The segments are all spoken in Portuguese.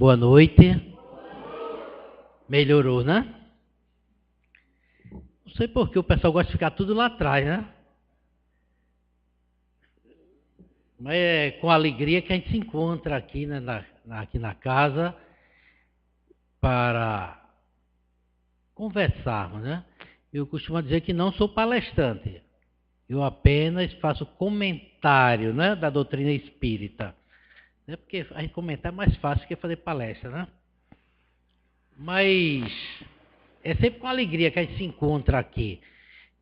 boa noite. Melhorou, né? Não sei por que o pessoal gosta de ficar tudo lá atrás, né? Mas é com alegria que a gente se encontra aqui, né, aqui na casa para conversarmos, né? Eu costumo dizer que não sou palestrante. Eu apenas faço comentário, né, da doutrina espírita. É porque a gente comentar é mais fácil que fazer palestra, né? Mas é sempre com alegria que a gente se encontra aqui.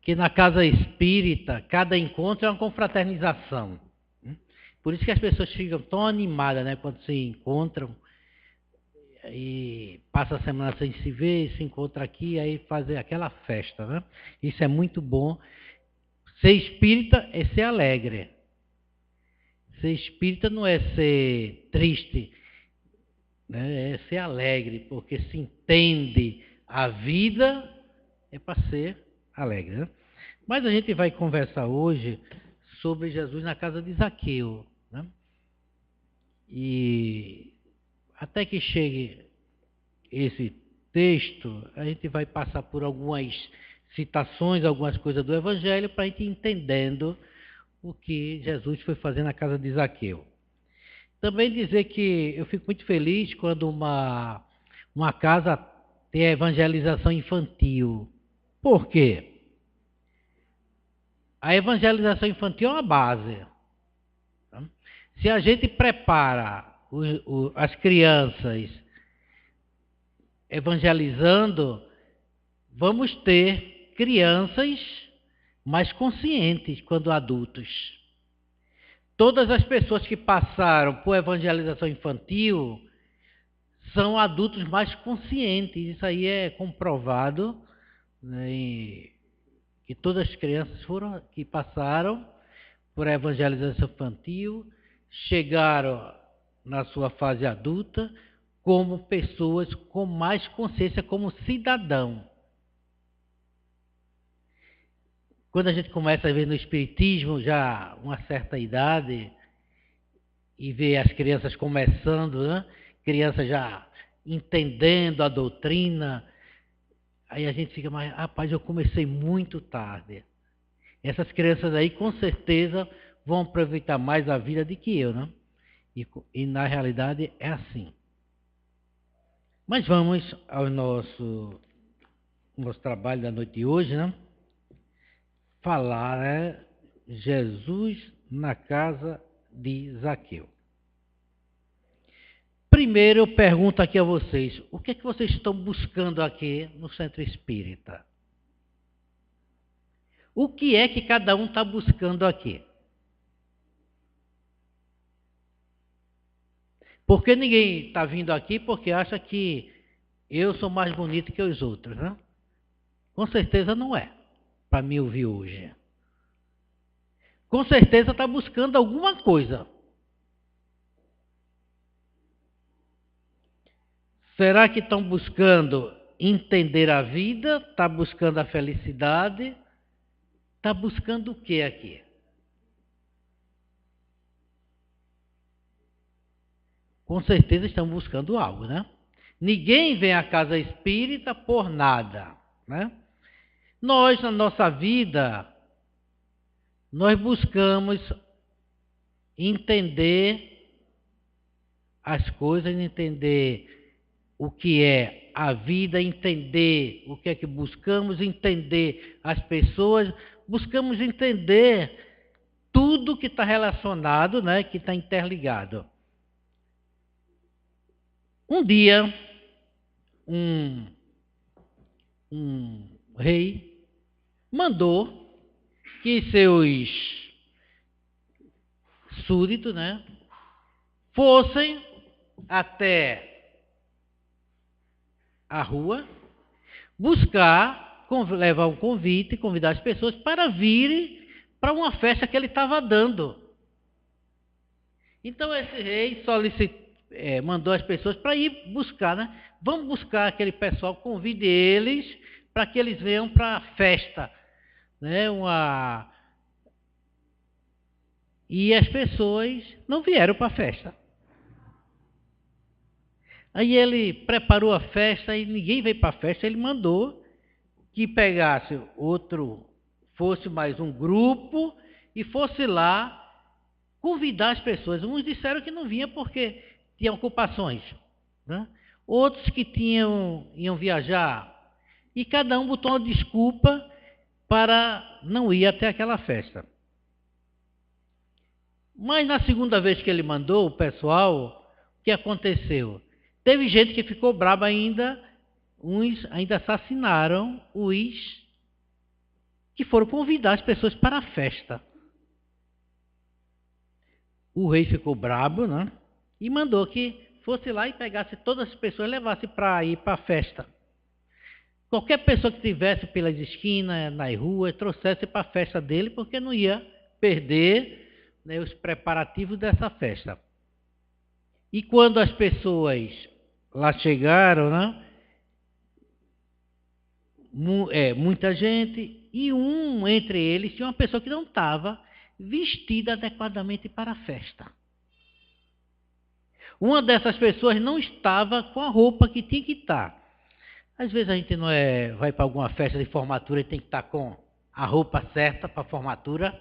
Que na casa espírita, cada encontro é uma confraternização. Por isso que as pessoas ficam tão animadas, né, quando se encontram e passa a semana sem se ver, se encontra aqui, aí fazer aquela festa, né? Isso é muito bom. Ser espírita é ser alegre. Ser espírita não é ser triste, né? É ser alegre, porque se entende a vida é para ser alegre, né? Mas a gente vai conversar hoje sobre Jesus na casa de Zaqueu, né? E até que chegue esse texto, a gente vai passar por algumas citações, algumas coisas do Evangelho, para a gente ir entendendo o que Jesus foi fazer na casa de Zaqueu. Também dizer que eu fico muito feliz quando uma casa tem a evangelização infantil. Por quê? A evangelização infantil é uma base. Se a gente prepara as crianças evangelizando, vamos ter crianças mais conscientes quando adultos. Todas as pessoas que passaram por evangelização infantil são adultos mais conscientes. Isso aí é comprovado, né, que todas as crianças que passaram por evangelização infantil chegaram na sua fase adulta como pessoas com mais consciência, como cidadão. Quando a gente começa a ver no espiritismo já uma certa idade e vê as crianças começando, né? Crianças já entendendo a doutrina, aí a gente fica mais, rapaz, eu comecei muito tarde. Essas crianças aí com certeza vão aproveitar mais a vida do que eu, né? E na realidade é assim. Mas vamos ao nosso trabalho da noite de hoje, né? Falar, né? Jesus na casa de Zaqueu. Primeiro eu pergunto aqui a vocês, o que é que vocês estão buscando aqui no Centro Espírita? O que é que cada um está buscando aqui? Porque ninguém está vindo aqui porque acha que eu sou mais bonito que os outros, né? Com certeza não é, para me ouvir hoje. Com certeza está buscando alguma coisa. Será que estão buscando entender a vida? Está buscando a felicidade? Está buscando o que aqui? Com certeza estão buscando algo, né? Ninguém vem à casa espírita por nada, né? Nós, na nossa vida, nós buscamos entender as coisas, entender o que é a vida, entender o que é que buscamos, entender as pessoas, buscamos entender tudo que está relacionado, né, que está interligado. Um dia, um rei mandou que seus súditos, né, fossem até a rua buscar, levar um convite, convidar as pessoas para virem para uma festa que ele estava dando. Então esse rei mandou as pessoas para ir buscar, né? Vamos buscar aquele pessoal, convide eles para que eles venham para a festa, né? E as pessoas não vieram para a festa. Aí ele preparou a festa e ninguém veio para a festa. Ele mandou que pegasse outro, fosse mais um grupo e fosse lá convidar as pessoas. Uns disseram que não vinha porque tinham ocupações, né? Outros que iam viajar. E cada um botou uma desculpa para não ir até aquela festa. Mas na segunda vez que ele mandou o pessoal, o que aconteceu? Teve gente que ficou brava ainda, uns ainda assassinaram os que foram convidar as pessoas para a festa. O rei ficou bravo, né? E mandou que fosse lá e pegasse todas as pessoas e levasse para ir para a festa. Qualquer pessoa que estivesse pelas esquinas, nas ruas, trouxesse para a festa dele, porque não ia perder, né, os preparativos dessa festa. E quando as pessoas lá chegaram, né, muita gente, e entre eles tinha uma pessoa que não estava vestida adequadamente para a festa. Uma dessas pessoas não estava com a roupa que tinha que estar. Às vezes a gente não vai para alguma festa de formatura e tem que estar com a roupa certa para a formatura.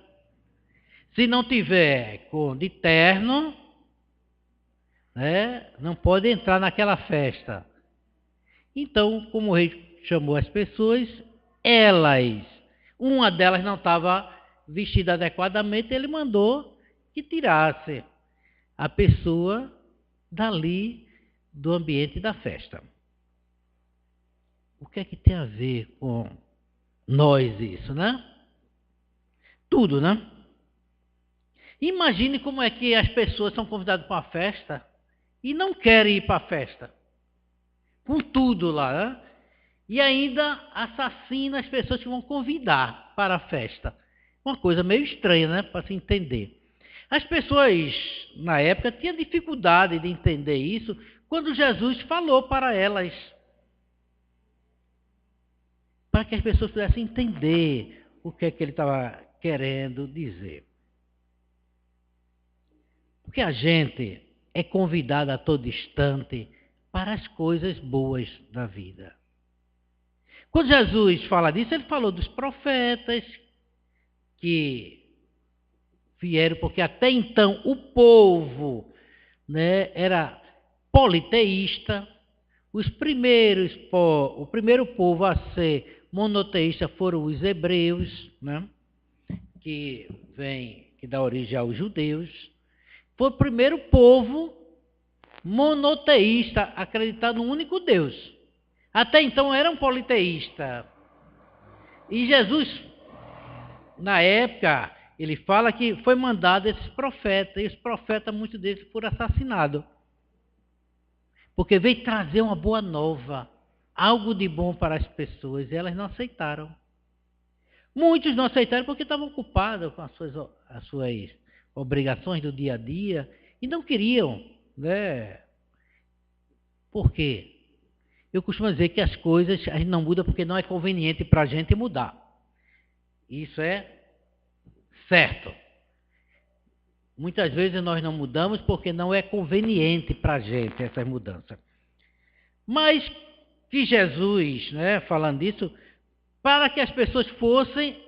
Se não tiver de terno, né, não pode entrar naquela festa. Então, como o rei chamou as pessoas, uma delas não estava vestida adequadamente, ele mandou que tirasse a pessoa dali do ambiente da festa. O que é que tem a ver com nós isso, né? Tudo, né? Imagine como é que as pessoas são convidadas para uma festa e não querem ir para a festa. Com tudo lá, né? E ainda assassina as pessoas que vão convidar para a festa. Uma coisa meio estranha, né? Para se entender. As pessoas, na época, tinham dificuldade de entender isso quando Jesus falou para elas. Para que as pessoas pudessem entender o que é que ele estava querendo dizer. Porque a gente é convidado a todo instante para as coisas boas da vida. Quando Jesus fala disso, ele falou dos profetas que vieram, porque até então o povo, né, era politeísta. O primeiro povo a ser monoteísta foram os hebreus, né, que dá origem aos judeus. Foi o primeiro povo monoteísta, acreditar no único Deus. Até então eram politeístas. E Jesus, na época, ele fala que foi mandado esses profetas, e os profetas, muitos deles foram assassinados. Porque veio trazer uma boa nova, algo de bom para as pessoas, e elas não aceitaram. Muitos não aceitaram porque estavam ocupados com as suas obrigações do dia a dia e não queriam, né? Por quê? Eu costumo dizer que as coisas a gente não muda porque não é conveniente para a gente mudar. Isso é certo. Muitas vezes nós não mudamos porque não é conveniente para a gente essas mudanças. Mas que Jesus, né, falando disso, para que as pessoas fossem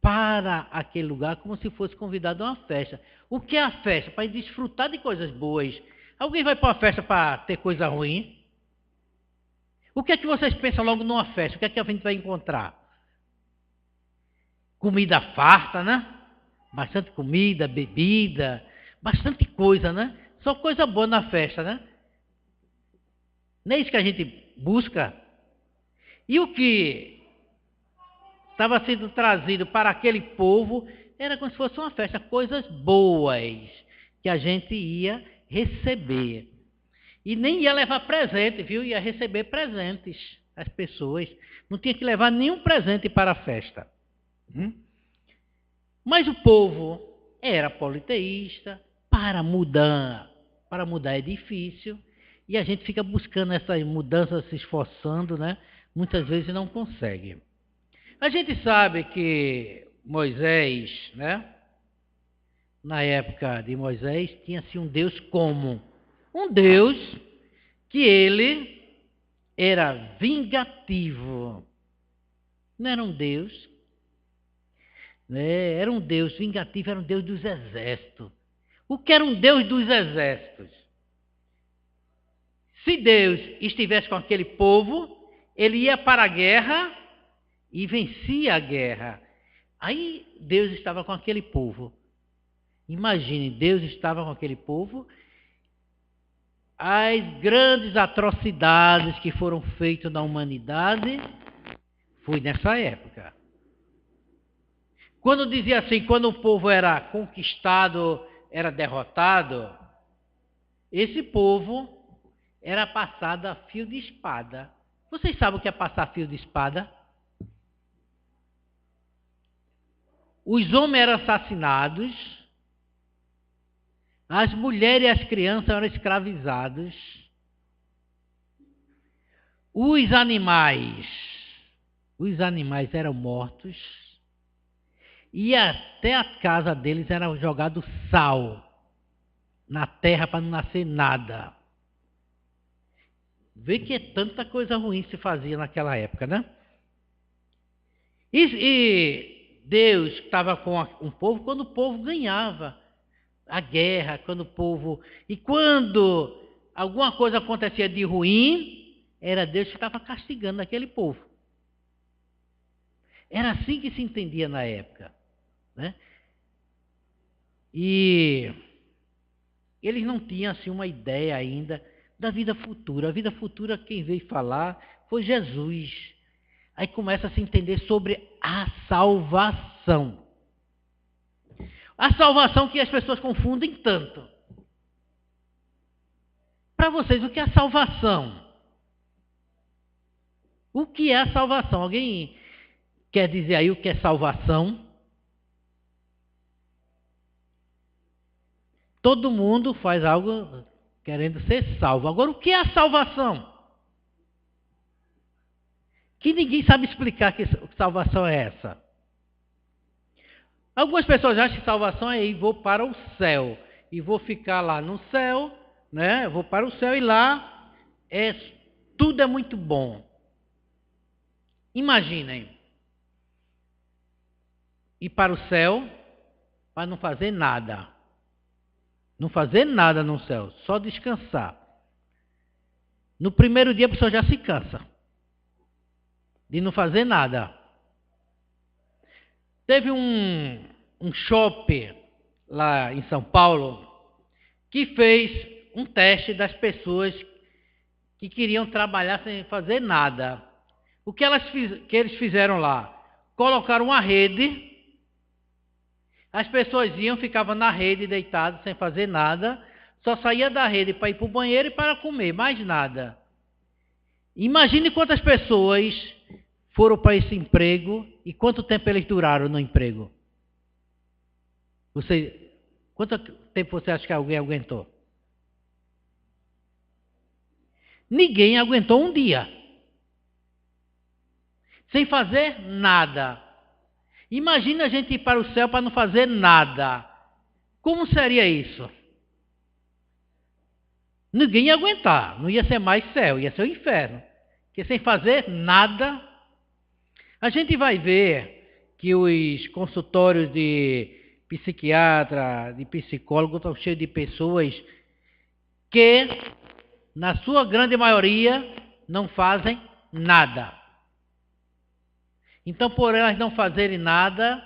para aquele lugar como se fosse convidado a uma festa. O que é a festa? Para desfrutar de coisas boas. Alguém vai para uma festa para ter coisa ruim? O que é que vocês pensam logo numa festa? O que é que a gente vai encontrar? Comida farta, né? Bastante comida, bebida, bastante coisa, né? Só coisa boa na festa, né? Não é isso que a gente busca? E o que estava sendo trazido para aquele povo era como se fosse uma festa, coisas boas que a gente ia receber. E nem ia levar presente, viu? Ia receber presentes as pessoas. Não tinha que levar nenhum presente para a festa. Mas o povo era politeísta, para mudar é difícil, e a gente fica buscando essas mudanças, se esforçando, né? Muitas vezes não consegue. A gente sabe que Moisés, né? Na época de Moisés, tinha-se um Deus como? Um Deus que ele era vingativo. Não era um Deus, né? Era um Deus vingativo, era um Deus dos exércitos. O que era um Deus dos exércitos? Se Deus estivesse com aquele povo, ele ia para a guerra e vencia a guerra. Aí Deus estava com aquele povo. Imagine, Deus estava com aquele povo. As grandes atrocidades que foram feitas na humanidade foi nessa época. Quando dizia assim, quando o povo era conquistado, era derrotado, esse povo era passado a fio de espada. Vocês sabem o que é passar fio de espada? Os homens eram assassinados, as mulheres e as crianças eram escravizados, os animais eram mortos, e até a casa deles era jogado sal na terra para não nascer nada. Vê que tanta coisa ruim se fazia naquela época, né? E Deus estava com um povo quando o povo ganhava a guerra, quando o povo... E quando alguma coisa acontecia de ruim, era Deus que estava castigando aquele povo. Era assim que se entendia na época, né? E eles não tinham assim uma ideia ainda da vida futura. A vida futura, quem veio falar foi Jesus. Aí começa a se entender sobre a salvação. A salvação que as pessoas confundem tanto. Para vocês, o que é a salvação? O que é a salvação? Alguém quer dizer aí o que é salvação? Todo mundo faz algo querendo ser salvo. Agora, o que é a salvação? Que ninguém sabe explicar que salvação é essa. Algumas pessoas acham que salvação é ir, vou para o céu. E vou ficar lá no céu, né? Vou para o céu e lá tudo é muito bom. Imaginem. Ir para o céu para não fazer nada. Não fazer nada no céu, só descansar. No primeiro dia a pessoa já se cansa de não fazer nada. Teve um shopping lá em São Paulo que fez um teste das pessoas que queriam trabalhar sem fazer nada. O que eles fizeram lá? Colocaram uma rede. As pessoas iam, ficavam na rede deitadas, sem fazer nada, só saía da rede para ir para o banheiro e para comer, mais nada. Imagine quantas pessoas foram para esse emprego e quanto tempo eles duraram no emprego. Quanto tempo você acha que alguém aguentou? Ninguém aguentou um dia. Sem fazer nada. Imagina a gente ir para o céu para não fazer nada. Como seria isso? Ninguém ia aguentar. Não ia ser mais céu, ia ser o inferno. Porque sem fazer nada... A gente vai ver que os consultórios de psiquiatra, de psicólogo, estão cheios de pessoas que, na sua grande maioria, não fazem nada. Então, por elas não fazerem nada,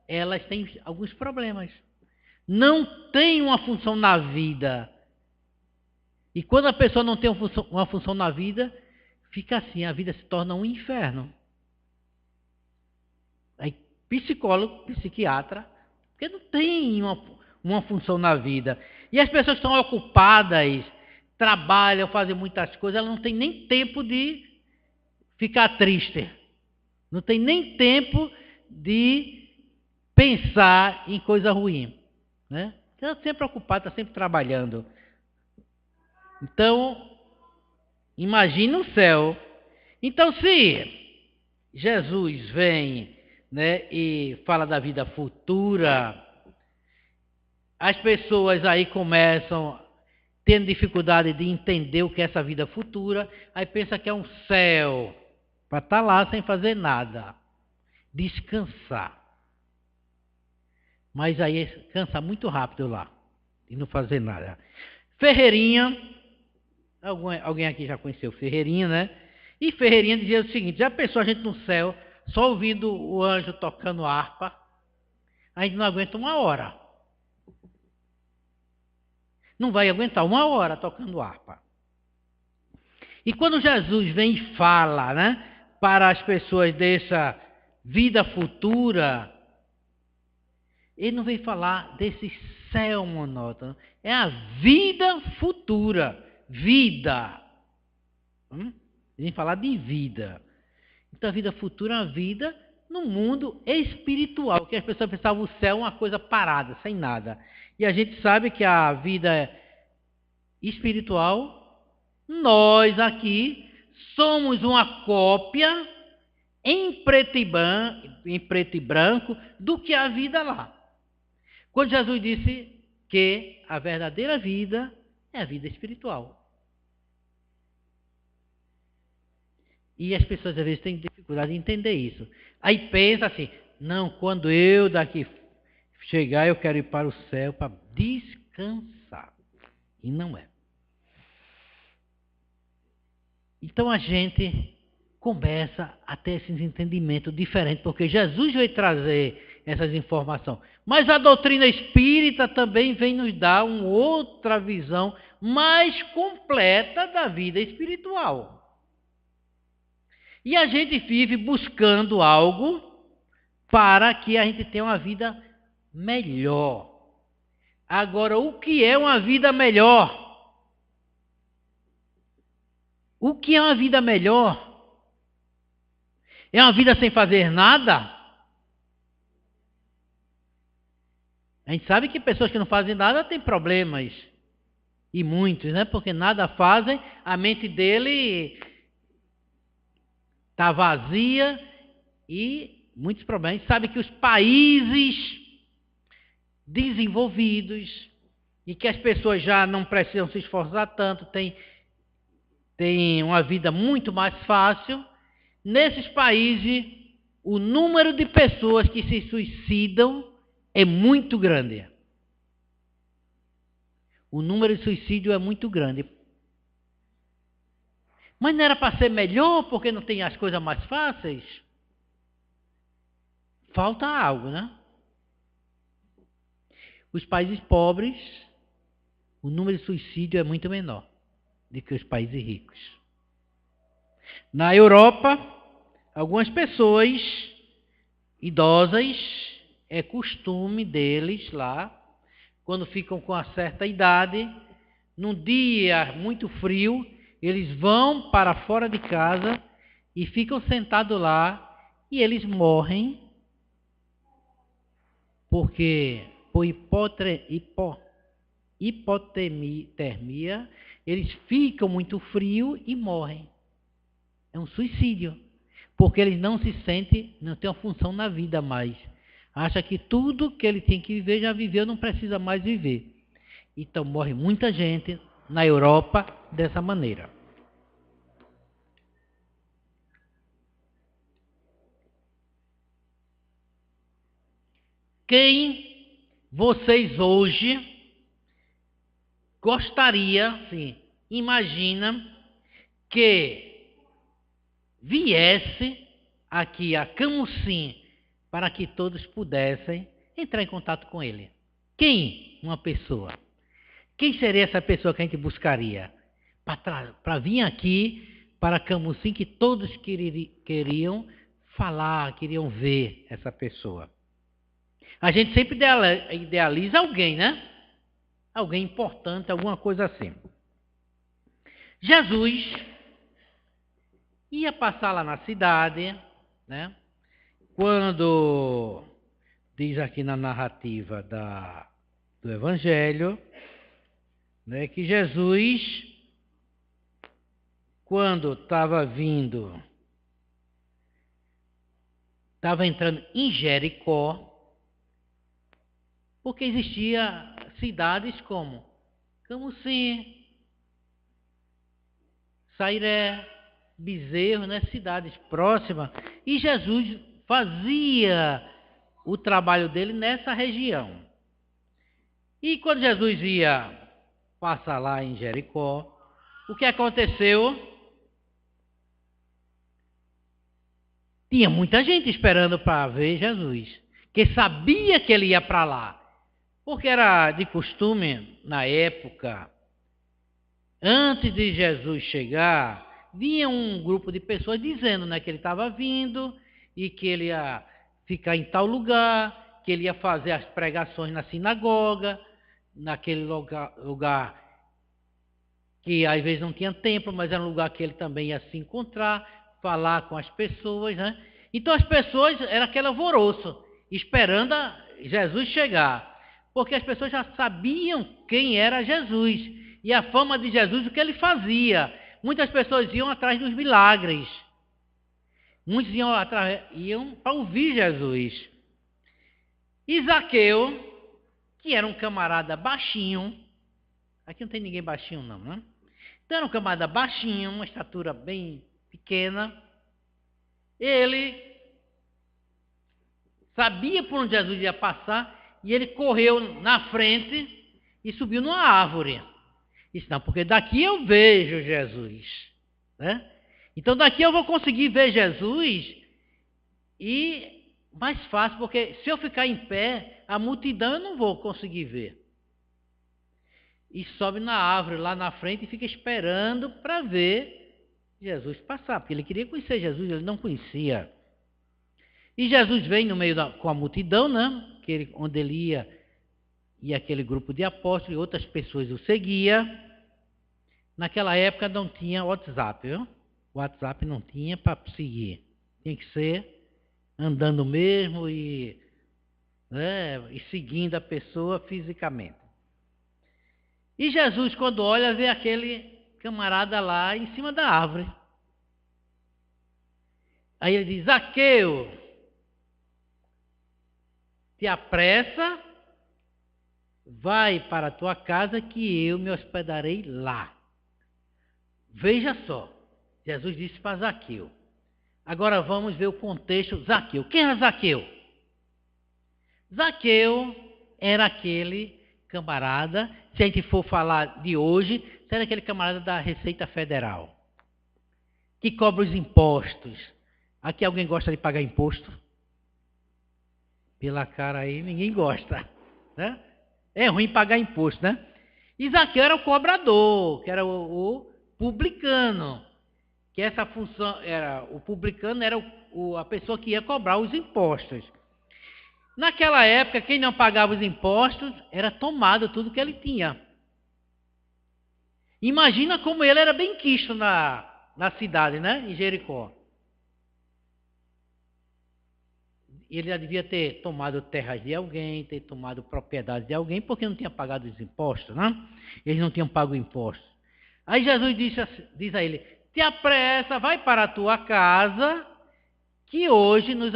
elas têm alguns problemas. Não tem uma função na vida. E quando a pessoa não tem uma função na vida, fica assim, a vida se torna um inferno. Aí, psicólogo, psiquiatra, porque não tem uma função na vida. E as pessoas estão ocupadas, trabalham, fazem muitas coisas, elas não têm nem tempo de ficar triste. Não tem nem tempo de pensar em coisa ruim, né? Está sempre ocupado, está sempre trabalhando. Então, imagine o céu. Então, se Jesus vem, né, e fala da vida futura, as pessoas aí começam a tendo dificuldade de entender o que é essa vida futura, aí pensa que é um céu, para estar lá sem fazer nada, descansar. Mas aí cansa muito rápido lá, e não fazer nada. Ferreirinha, alguém aqui já conheceu Ferreirinha, né? E Ferreirinha dizia o seguinte: já pensou a gente no céu, só ouvindo o anjo tocando harpa? A gente não aguenta uma hora. Não vai aguentar uma hora tocando harpa. E quando Jesus vem e fala, né, para as pessoas dessa vida futura, ele não vem falar desse céu monótono. É a vida futura. Vida. Ele vem falar de vida. Então a vida futura é uma vida no mundo espiritual, que as pessoas pensavam o céu uma coisa parada, sem nada. E a gente sabe que a vida espiritual, nós aqui somos uma cópia em preto e branco do que é a vida lá. Quando Jesus disse que a verdadeira vida é a vida espiritual. E as pessoas às vezes têm dificuldade de entender isso. Aí pensa assim: não, quando eu daqui chegar, eu quero ir para o céu para descansar. E não é. Então a gente começa a ter esses entendimentos diferentes, porque Jesus veio trazer essas informações. Mas a doutrina espírita também vem nos dar uma outra visão mais completa da vida espiritual. E a gente vive buscando algo para que a gente tenha uma vida melhor. Agora, o que é uma vida melhor? O que é uma vida melhor? É uma vida sem fazer nada? A gente sabe que pessoas que não fazem nada têm problemas. E muitos, né? Porque nada fazem, a mente dele está vazia e muitos problemas. A gente sabe que os países desenvolvidos e que as pessoas já não precisam se esforçar tanto, têm uma vida muito mais fácil. Nesses países, o número de pessoas que se suicidam é muito grande. O número de suicídio é muito grande. Mas não era para ser melhor porque não tem as coisas mais fáceis? Falta algo, né? Os países pobres, o número de suicídio é muito menor do que os países ricos. Na Europa, algumas pessoas idosas, é costume deles lá, quando ficam com uma certa idade, num dia muito frio, eles vão para fora de casa e ficam sentados lá e eles morrem porque por hipotermia eles ficam muito frio e morrem. É um suicídio, porque eles não se sentem, não tem uma função na vida mais. Acha que tudo que ele tem que viver já viveu, não precisa mais viver. Então morre muita gente na Europa dessa maneira. Quem vocês hoje gostaria, sim, imagina que viesse aqui a Camusim para que todos pudessem entrar em contato com ele? Quem? Uma pessoa. Quem seria essa pessoa que a gente buscaria? Para vir aqui para Camusim, que todos queriam falar, queriam ver essa pessoa. A gente sempre idealiza alguém, né? Alguém importante, alguma coisa assim. Jesus ia passar lá na cidade, né? Quando diz aqui na narrativa do Evangelho, né, que Jesus, quando estava entrando em Jericó, porque existia cidades como Camusim, Sairé, Bezerro, né? Cidades próximas. E Jesus fazia o trabalho dele nessa região. E quando Jesus ia passar lá em Jericó, o que aconteceu? Tinha muita gente esperando para ver Jesus, que sabia que ele ia para lá. Porque era de costume, na época, antes de Jesus chegar, vinha um grupo de pessoas dizendo, né, que ele estava vindo e que ele ia ficar em tal lugar, que ele ia fazer as pregações na sinagoga, naquele lugar que às vezes não tinha templo, mas era um lugar que ele também ia se encontrar, falar com as pessoas, né? Então as pessoas, era aquele alvoroço, esperando Jesus chegar, porque as pessoas já sabiam quem era Jesus, e a fama de Jesus, o que ele fazia. Muitas pessoas iam atrás dos milagres, muitos iam para ouvir Jesus. E Zaqueu, que era um camarada baixinho, aqui não tem ninguém baixinho não, né? Então era um camarada baixinho, uma estatura bem pequena. Ele sabia por onde Jesus ia passar e ele correu na frente e subiu numa árvore. Disse, não, porque daqui eu vejo Jesus, né? Então daqui eu vou conseguir ver Jesus e mais fácil, porque se eu ficar em pé, a multidão eu não vou conseguir ver. E sobe na árvore lá na frente e fica esperando para ver Jesus passar, porque ele queria conhecer Jesus, ele não conhecia. E Jesus vem no meio com a multidão, né? Onde ele ia, e aquele grupo de apóstolos e outras pessoas o seguia. Naquela época não tinha WhatsApp, viu? WhatsApp não tinha para seguir. Tinha que ser andando mesmo e seguindo a pessoa fisicamente. E Jesus, quando olha, vê aquele camarada lá em cima da árvore. Aí ele diz, Zaqueu, te apressa, vai para a tua casa que eu me hospedarei lá. Veja só, Jesus disse para Zaqueu. Agora vamos ver o contexto. Zaqueu, quem era Zaqueu? Zaqueu era aquele camarada, se a gente for falar de hoje, era aquele camarada da Receita Federal, que cobra os impostos. Aqui alguém gosta de pagar imposto? Pela cara aí, ninguém gosta, né? É ruim pagar imposto, né? E Zaqueu era o cobrador, que era o publicano, que essa função era, o publicano era a pessoa que ia cobrar os impostos. Naquela época, quem não pagava os impostos era tomado tudo que ele tinha. Imagina como ele era bem quisto na cidade, né? Em Jericó. Ele já devia ter tomado terras de alguém, ter tomado propriedade de alguém, porque não tinha pagado os impostos, né? Eles não tinham pago impostos. Aí Jesus diz a ele, te apressa, vai para a tua casa, que hoje nos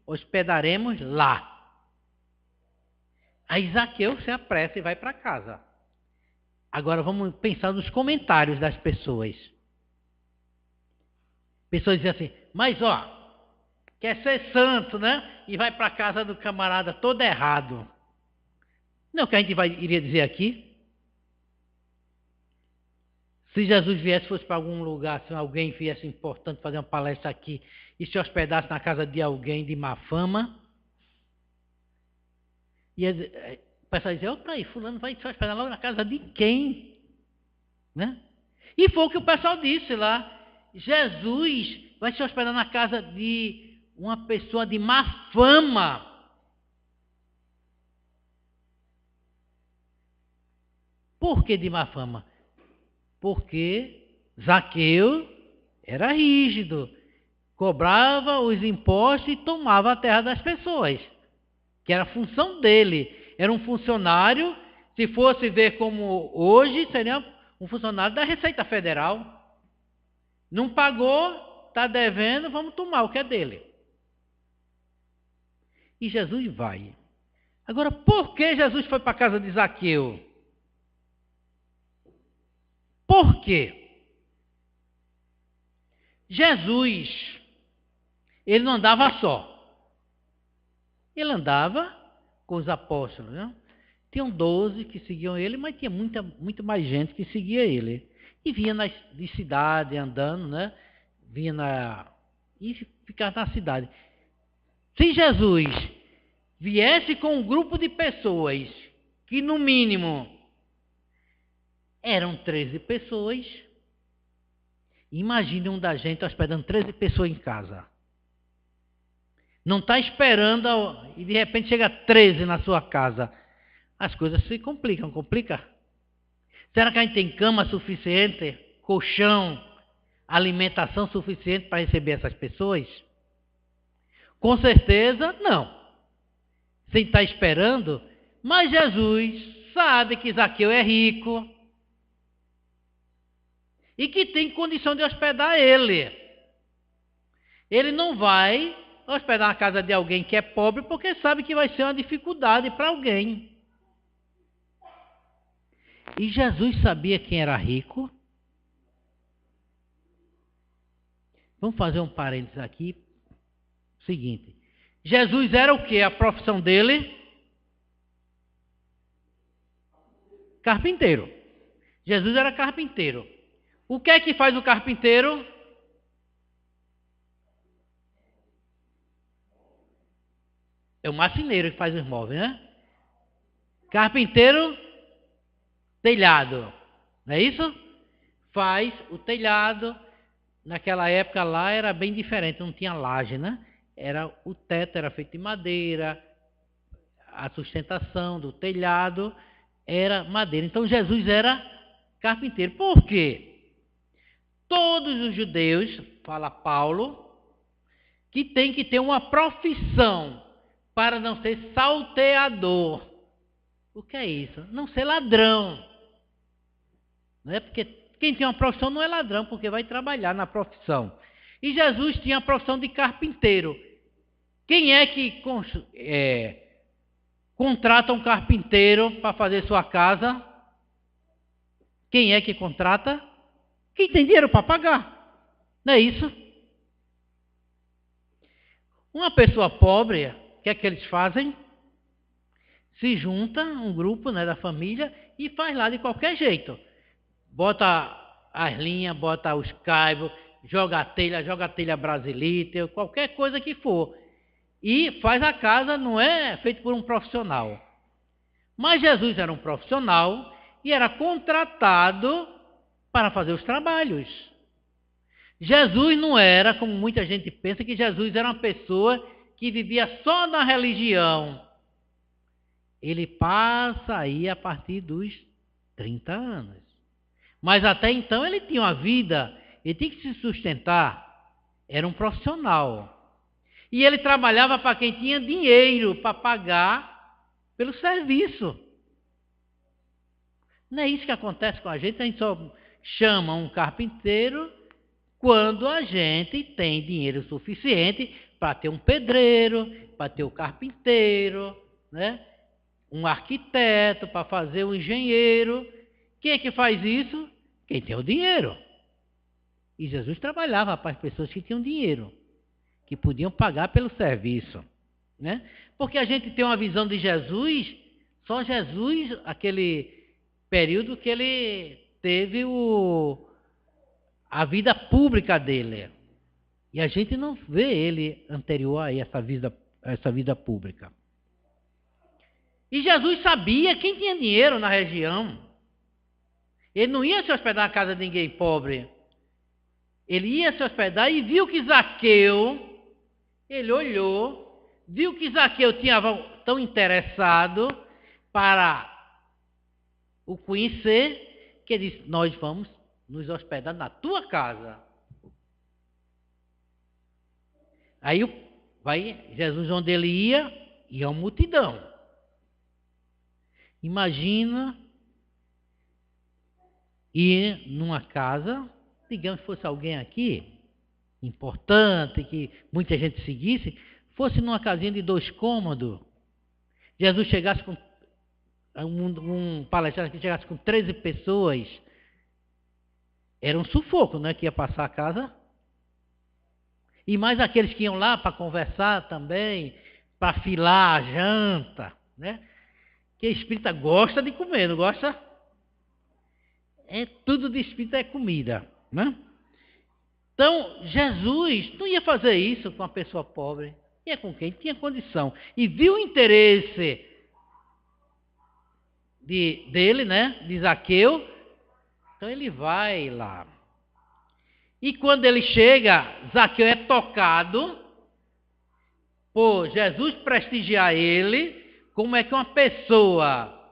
hospedaremos lá. Aí Zaqueu se apressa e vai para casa. Agora vamos pensar nos comentários das pessoas. Pessoas dizem assim, mas quer ser santo, né? E vai para a casa do camarada todo errado. Não é o que a gente iria dizer aqui? Se Jesus viesse, fosse para algum lugar, se alguém viesse importante fazer uma palestra aqui e se hospedasse na casa de alguém de má fama, e o pessoal dizia, opa aí, fulano vai se hospedar logo na casa de quem? Né? E foi o que o pessoal disse lá, Jesus vai se hospedar na casa de uma pessoa de má fama. Por que de má fama? Porque Zaqueu era rígido, cobrava os impostos e tomava a terra das pessoas, que era a função dele. Era um funcionário, se fosse ver como hoje, seria um funcionário da Receita Federal. Não pagou, está devendo, vamos tomar o que é dele. E Jesus vai. Agora, por que Jesus foi para a casa de Zaqueu? Por quê? Jesus, ele não andava só. Ele andava com os apóstolos, né? Tinham 12 que seguiam ele, mas tinha muito mais gente que seguia ele. E vinha de cidade andando, né? E ficava na cidade. Se Jesus viesse com um grupo de pessoas, que no mínimo eram 13 pessoas, imagine um da gente hospedando 13 pessoas em casa. Não está esperando e de repente chega 13 na sua casa. As coisas se complicam, complica? Será que a gente tem cama suficiente, colchão, alimentação suficiente para receber essas pessoas? Com certeza, não. Sem estar esperando, mas Jesus sabe que Zaqueu é rico e que tem condição de hospedar ele. Ele não vai hospedar na casa de alguém que é pobre porque sabe que vai ser uma dificuldade para alguém. E Jesus sabia quem era rico. Vamos fazer um parênteses aqui. Seguinte. Jesus era o quê? A profissão dele? Carpinteiro. Jesus era carpinteiro. O que é que faz o carpinteiro? É o marceneiro que faz os móveis, né? Carpinteiro, telhado. Não é isso? Faz o telhado. Naquela época lá era bem diferente, não tinha laje, né? O teto era feito de madeira, a sustentação do telhado era madeira. Então Jesus era carpinteiro. Por quê? Todos os judeus, fala Paulo, que tem que ter uma profissão para não ser salteador. O que é isso? Não ser ladrão. Não é porque quem tem uma profissão não é ladrão, porque vai trabalhar na profissão. E Jesus tinha a profissão de carpinteiro. Quem é que contrata um carpinteiro para fazer sua casa? Quem é que contrata? Quem tem dinheiro para pagar. Não é isso? Uma pessoa pobre, o que é que eles fazem? Se junta um grupo, né, da família e faz lá de qualquer jeito. Bota as linhas, bota os caibos, joga a telha brasilite, qualquer coisa que for. E faz a casa, não é feito por um profissional. Mas Jesus era um profissional e era contratado para fazer os trabalhos. Jesus não era, como muita gente pensa, que Jesus era uma pessoa que vivia só na religião. Ele passa aí a partir dos 30 anos. Mas até então ele tinha uma vida, ele tinha que se sustentar. Era um profissional. E ele trabalhava para quem tinha dinheiro para pagar pelo serviço. Não é isso que acontece com a gente só chama um carpinteiro quando a gente tem dinheiro suficiente para ter um pedreiro, para ter o carpinteiro, né? Um arquiteto, para fazer um engenheiro. Quem é que faz isso? Quem tem o dinheiro. E Jesus trabalhava para as pessoas que tinham dinheiro, que podiam pagar pelo serviço, né? Porque a gente tem uma visão de Jesus, só Jesus, aquele período que ele teve a vida pública dele. E a gente não vê ele anterior a essa vida pública. E Jesus sabia quem tinha dinheiro na região. Ele não ia se hospedar na casa de ninguém pobre. Ele ia se hospedar e viu que Zaqueu, ele olhou, viu que Zaqueu tinha tão interessado para o conhecer, que ele disse, nós vamos nos hospedar na tua casa. Aí Jesus, onde ele ia uma multidão. Imagina ir numa casa, digamos que fosse alguém aqui, importante, que muita gente seguisse, fosse numa casinha de 2 cômodos, Jesus chegasse com um palestrante que chegasse com 13 pessoas, era um sufoco, né, que ia passar a casa. E mais aqueles que iam lá para conversar também, para filar a janta, né? Que espírita gosta de comer, não gosta? É tudo de espírita é comida, né? Então, Jesus não ia fazer isso com uma pessoa pobre. Ia com quem tinha condição. E viu o interesse dele, né? De Zaqueu. Então ele vai lá. E quando ele chega, Zaqueu é tocado por Jesus prestigiar ele. Como é que uma pessoa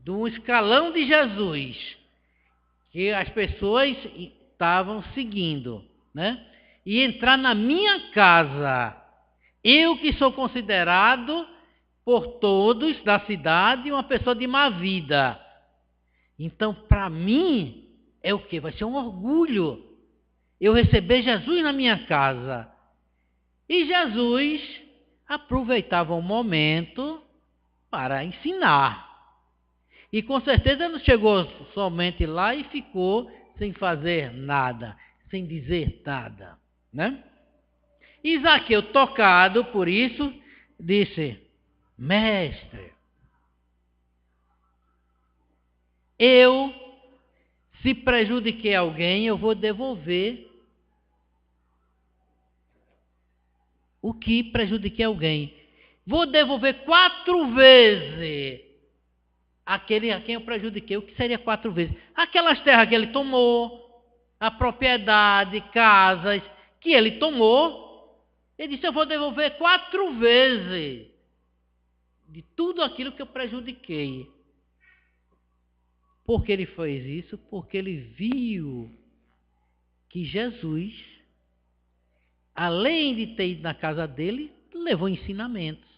de um escalão de Jesus, que as pessoas estavam seguindo, né? E entrar na minha casa, eu que sou considerado por todos da cidade uma pessoa de má vida. Então, para mim, é o quê? Vai ser um orgulho eu receber Jesus na minha casa. E Jesus aproveitava o momento para ensinar. E com certeza não chegou somente lá e ficou sem fazer nada, sem dizer nada, né? E Zaqueu, tocado por isso, disse: Mestre, eu, se prejudiquei alguém, eu vou devolver o que prejudiquei alguém. Vou devolver 4 vezes aquele a quem eu prejudiquei. O que seria 4 vezes? Aquelas terras que ele tomou, a propriedade, casas que ele tomou. Ele disse: eu vou devolver 4 vezes de tudo aquilo que eu prejudiquei. Por que ele fez isso? Porque ele viu que Jesus, além de ter ido na casa dele, levou ensinamentos.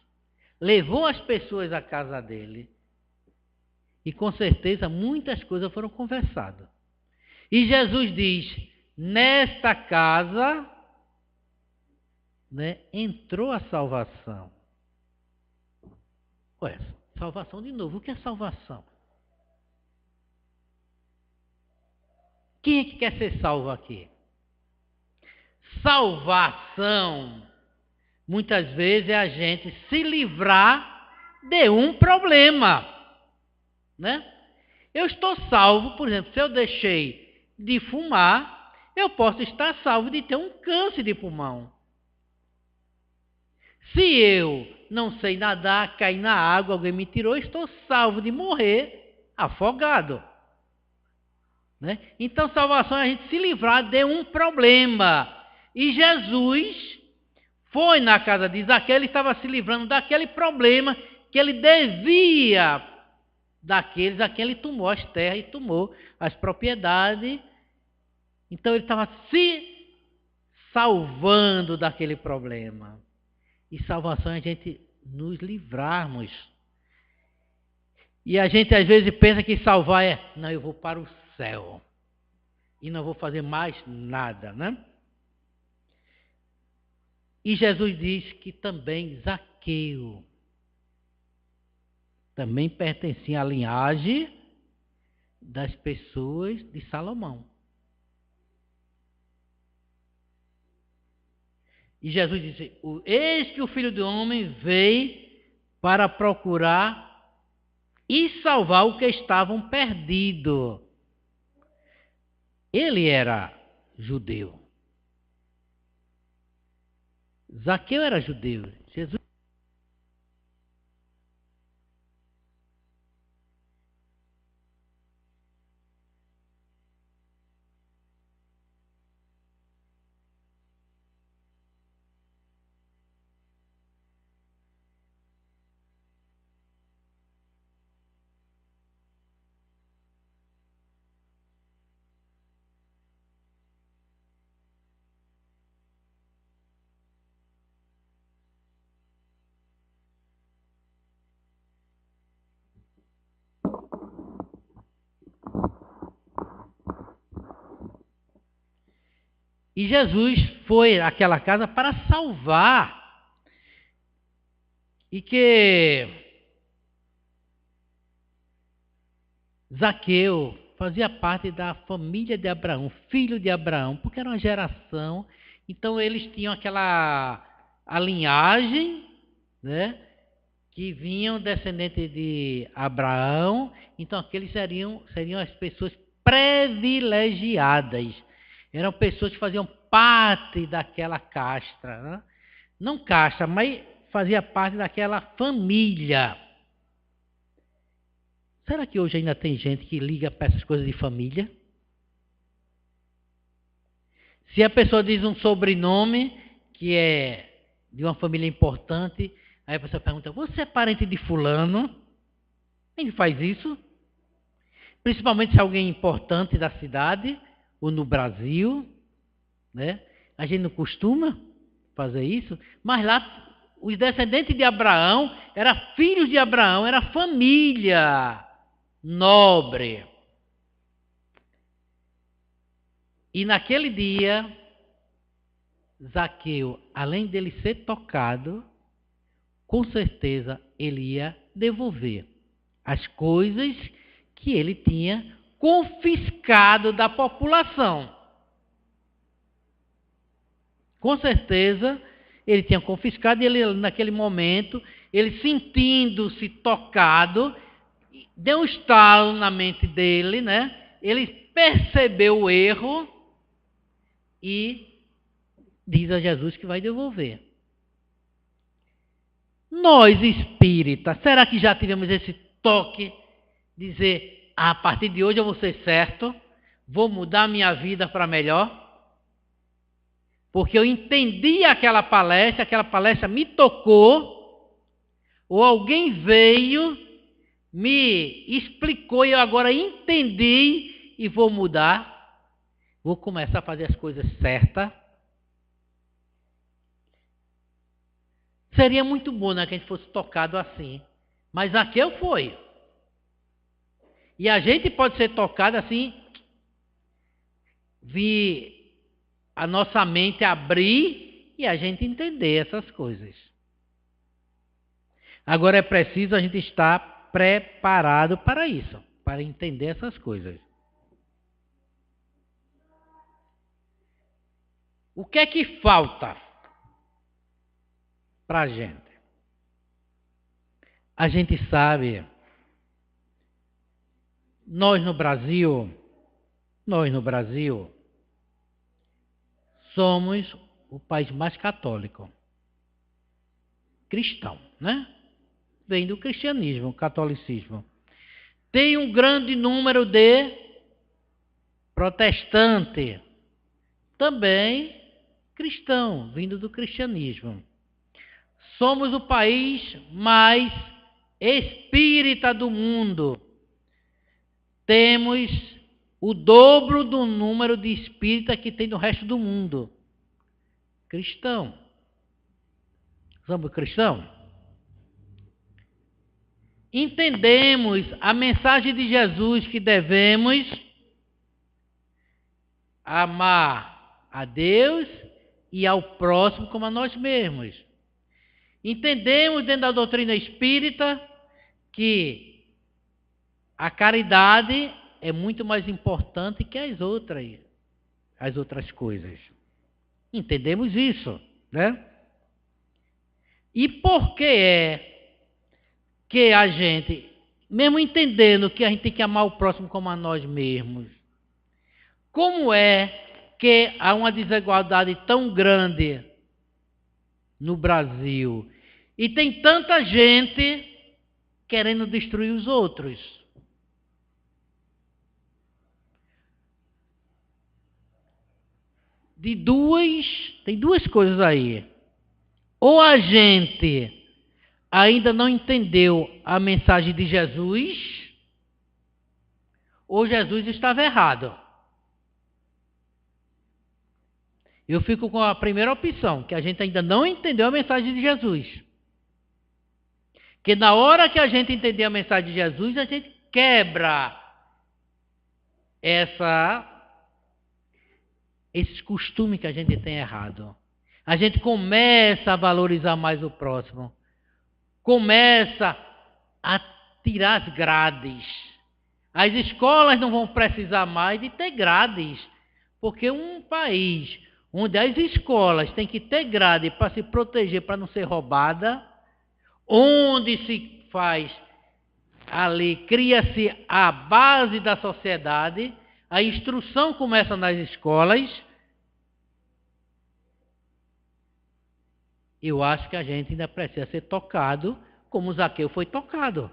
Levou as pessoas à casa dele. E com certeza muitas coisas foram conversadas. E Jesus diz: nesta casa, né, entrou a salvação. Ué, salvação de novo. O que é salvação? Quem é que quer ser salvo aqui? Salvação, muitas vezes, é a gente se livrar de um problema, né? Eu estou salvo, por exemplo, se eu deixei de fumar, eu posso estar salvo de ter um câncer de pulmão. Se eu não sei nadar, caí na água, alguém me tirou, estou salvo de morrer afogado. Né? Então, salvação é a gente se livrar de um problema. E Jesus foi na casa de Zaqueu, ele estava se livrando daquele problema que ele devia daqueles a quem ele tomou as terras e tomou as propriedades. Então, ele estava se salvando daquele problema. E salvação é a gente nos livrarmos. E a gente às vezes pensa que salvar é: não, eu vou para o céu e não vou fazer mais nada, né? E Jesus diz que também Zaqueu também pertencia à linhagem das pessoas de Salomão. E Jesus disse: eis que o Filho do Homem veio para procurar e salvar o que estavam perdidos. Ele era judeu. Zaqueu era judeu. Jesus E Jesus foi àquela casa para salvar. E que Zaqueu fazia parte da família de Abraão, filho de Abraão, porque era uma geração Então eles tinham a linhagem, né, que vinham descendentes de Abraão. Então aqueles seriam as pessoas privilegiadas. Eram pessoas que faziam parte daquela casta, né? Não casta, mas fazia parte daquela família. Será que hoje ainda tem gente que liga para essas coisas de família? Se a pessoa diz um sobrenome que é de uma família importante, aí a pessoa pergunta: você é parente de fulano? Quem faz isso? Principalmente se é alguém importante da cidade ou no Brasil, né? A gente não costuma fazer isso, mas lá os descendentes de Abraão eram filhos de Abraão, era família nobre. E naquele dia, Zaqueu, além dele ser tocado, com certeza ele ia devolver as coisas que ele tinha confiscado da população. Com certeza ele tinha confiscado e ele, naquele momento, ele sentindo-se tocado, deu um estalo na mente dele, né? Ele percebeu o erro e diz a Jesus que vai devolver. Nós espíritas, será que já tivemos esse toque? Dizer, a partir de hoje eu vou ser certo, vou mudar minha vida para melhor? Porque eu entendi aquela palestra me tocou, ou alguém veio, me explicou e eu agora entendi e vou mudar, vou começar a fazer as coisas certas. Seria muito bom, né, que a gente fosse tocado assim, mas Zaqueu foi. E a gente pode ser tocado assim, vi a nossa mente abrir e a gente entender essas coisas. Agora é preciso a gente estar preparado para isso, para entender essas coisas. O que é que falta para a gente? A gente sabe, nós no Brasil, somos o país mais católico, cristão, né? Vem do cristianismo, catolicismo. Tem um grande número de protestante, também cristão, vindo do cristianismo. Somos o país mais espírita do mundo. Temos o dobro do número de espíritas que tem no resto do mundo. Cristão. Somos cristãos? Entendemos a mensagem de Jesus que devemos amar a Deus e ao próximo como a nós mesmos. Entendemos dentro da doutrina espírita que a caridade é muito mais importante que as outras coisas. Entendemos isso, né? E por que é que a gente, mesmo entendendo que a gente tem que amar o próximo como a nós mesmos, como é que há uma desigualdade tão grande no Brasil e tem tanta gente querendo destruir os outros? Tem duas coisas aí. Ou a gente ainda não entendeu a mensagem de Jesus, ou Jesus estava errado. Eu fico com a primeira opção, que a gente ainda não entendeu a mensagem de Jesus. Que na hora que a gente entender a mensagem de Jesus, a gente quebra esses costumes que a gente tem errado. A gente começa a valorizar mais o próximo. Começa a tirar as grades. As escolas não vão precisar mais de ter grades, porque um país onde as escolas têm que ter grade para se proteger, para não ser roubada, onde se faz ali, cria-se a base da sociedade, a instrução começa nas escolas. Eu acho que a gente ainda precisa ser tocado como Zaqueu foi tocado.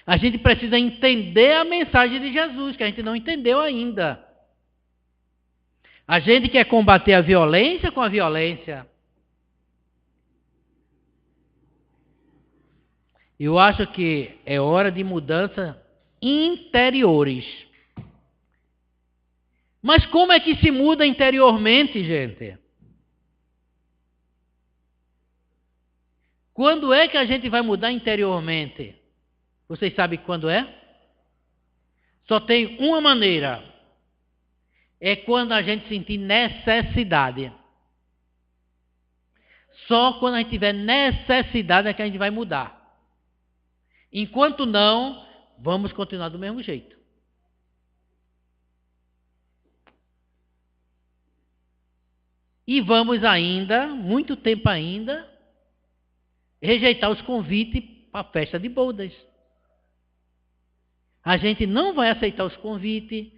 A gente precisa entender a mensagem de Jesus, que a gente não entendeu ainda. A gente quer combater a violência com a violência. Eu acho que é hora de mudança interiores. Mas como é que se muda interiormente, gente? Quando é que a gente vai mudar interiormente? Vocês sabem quando é? Só tem uma maneira. É quando a gente sentir necessidade. Só quando a gente tiver necessidade é que a gente vai mudar. Enquanto não, vamos continuar do mesmo jeito. E vamos ainda, muito tempo ainda, rejeitar os convites para a festa de bodas. A gente não vai aceitar os convites.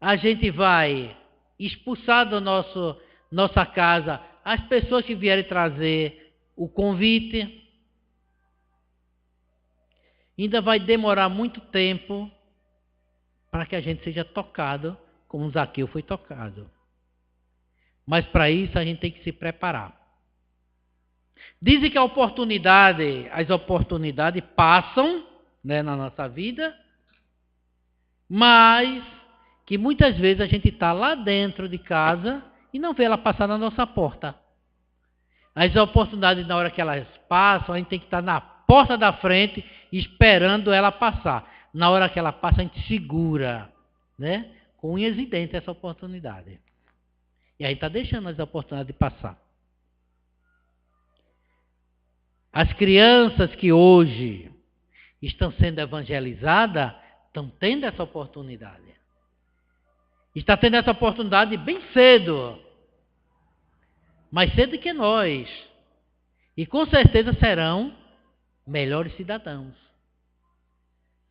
A gente vai expulsar da nossa casa as pessoas que vierem trazer o convite. Ainda vai demorar muito tempo para que a gente seja tocado como Zaqueu foi tocado. Mas para isso a gente tem que se preparar. Dizem que as oportunidades passam, né, na nossa vida, mas que muitas vezes a gente está lá dentro de casa e não vê ela passar na nossa porta. As oportunidades, na hora que elas passam, a gente tem que estar na porta da frente esperando ela passar. Na hora que ela passa, a gente segura, né, com unhas e dentes essa oportunidade. E aí está deixando as oportunidades de passar. As crianças que hoje estão sendo evangelizadas estão tendo essa oportunidade. Está tendo essa oportunidade bem cedo. Mais cedo que nós. E com certeza serão melhores cidadãos.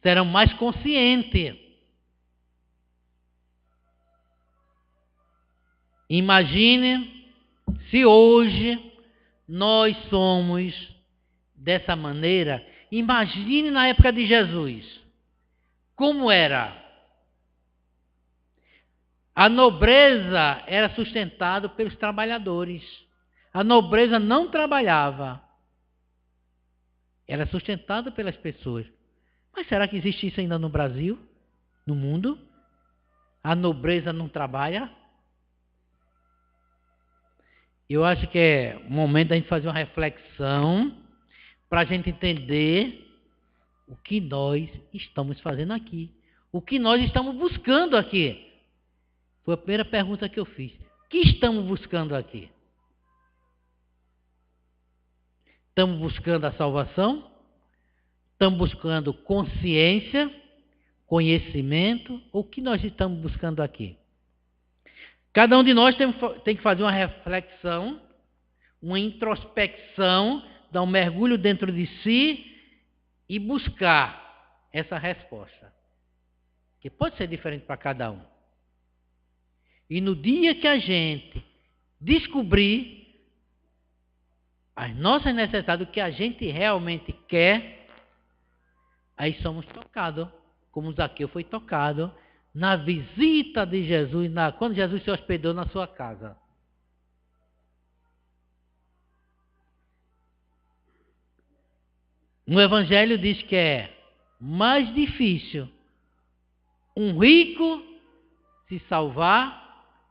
Serão mais conscientes. Imagine se hoje nós somos dessa maneira. Imagine na época de Jesus. Como era? A nobreza era sustentada pelos trabalhadores. A nobreza não trabalhava. Era sustentada pelas pessoas. Mas será que existe isso ainda no Brasil? No mundo? A nobreza não trabalha? Eu acho que é o momento da gente fazer uma reflexão para a gente entender o que nós estamos fazendo aqui. O que nós estamos buscando aqui. Foi a primeira pergunta que eu fiz. O que estamos buscando aqui? Estamos buscando a salvação? Estamos buscando consciência, conhecimento? Ou o que nós estamos buscando aqui? Cada um de nós tem que fazer uma reflexão, uma introspecção, dar um mergulho dentro de si e buscar essa resposta. Que pode ser diferente para cada um. E no dia que a gente descobrir as nossas necessidades, o que a gente realmente quer, aí somos tocados, como Zaqueu foi tocado, na visita de Jesus, quando Jesus se hospedou na sua casa. No Evangelho diz que é mais difícil um rico se salvar,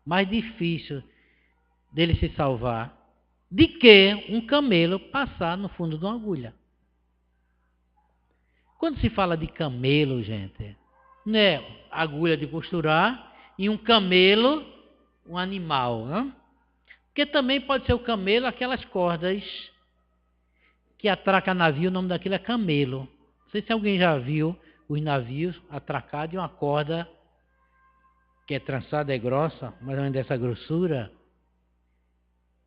mais difícil dele se salvar, de que um camelo passar no fundo de uma agulha. Quando se fala de camelo, gente, não é agulha de costurar e um camelo, um animal, né? Porque também pode ser o camelo, aquelas cordas que atraca navio, o nome daquilo é camelo. Não sei se alguém já viu os navios atracados de uma corda que é trançada, é grossa, mais ou menos dessa grossura,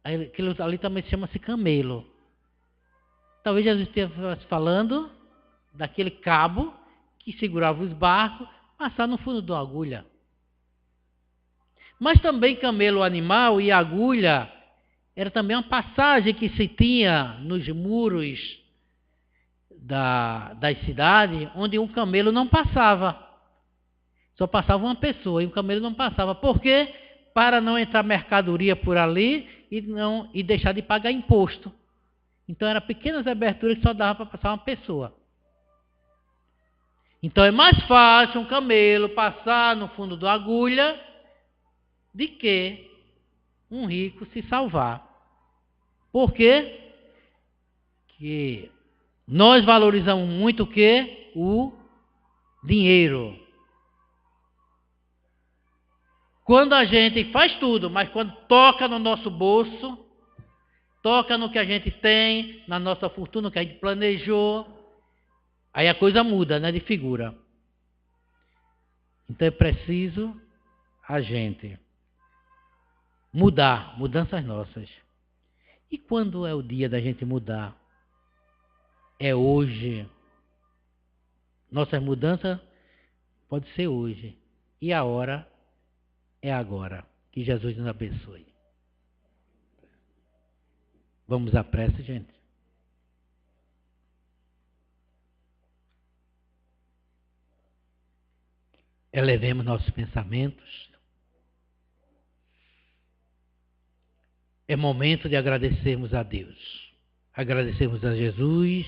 aquilo ali também chama-se camelo. Talvez Jesus estivesse falando daquele cabo que segurava os barcos, passar no fundo de uma agulha. Mas também camelo animal e agulha era também uma passagem que se tinha nos muros das cidades, onde um camelo não passava. Só passava uma pessoa e o camelo não passava. Por quê? Para não entrar mercadoria por ali e deixar de pagar imposto. Então eram pequenas aberturas que só dava para passar uma pessoa. Então é mais fácil um camelo passar no fundo da agulha de que um rico se salvar. Por quê? Que nós valorizamos muito o quê? O dinheiro. Quando a gente faz tudo, mas quando toca no nosso bolso, toca no que a gente tem, na nossa fortuna, que a gente planejou, aí a coisa muda, né, de figura. Então é preciso a gente mudar, mudanças nossas. E quando é o dia da gente mudar? É hoje. Nossas mudanças pode ser hoje. E a hora é agora. Que Jesus nos abençoe. Vamos à prece, gente. Elevemos nossos pensamentos. É momento de agradecermos a Deus. Agradecermos a Jesus.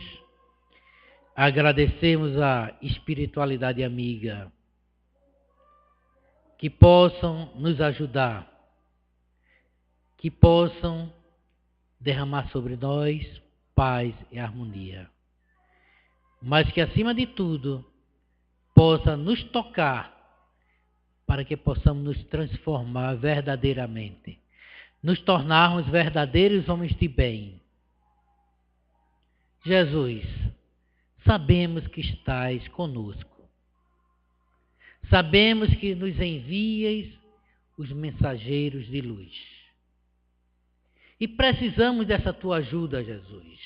Agradecermos a espiritualidade amiga. Que possam nos ajudar. Que possam derramar sobre nós paz e harmonia. Mas que, acima de tudo, possa nos tocar para que possamos nos transformar verdadeiramente. Nos tornarmos verdadeiros homens de bem. Jesus, sabemos que estás conosco. Sabemos que nos envias os mensageiros de luz. E precisamos dessa tua ajuda, Jesus.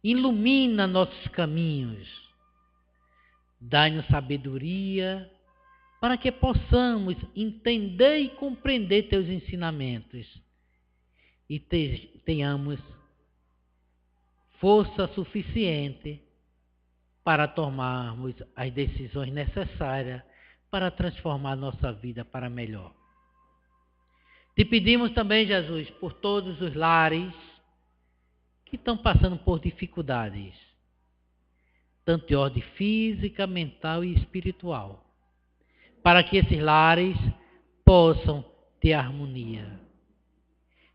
Ilumina nossos caminhos. Dai-nos sabedoria para que possamos entender e compreender teus ensinamentos e tenhamos força suficiente para tomarmos as decisões necessárias para transformar nossa vida para melhor. Te pedimos também, Jesus, por todos os lares que estão passando por dificuldades, tanto de ordem física, mental e espiritual, para que esses lares possam ter harmonia.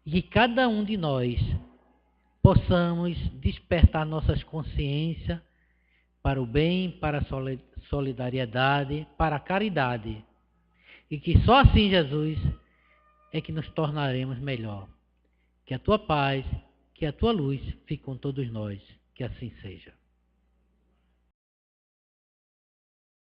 E que cada um de nós possamos despertar nossas consciências para o bem, para a solidariedade, para a caridade. E que só assim, Jesus, é que nos tornaremos melhor. Que a tua paz, que a tua luz fique com todos nós. Que assim seja.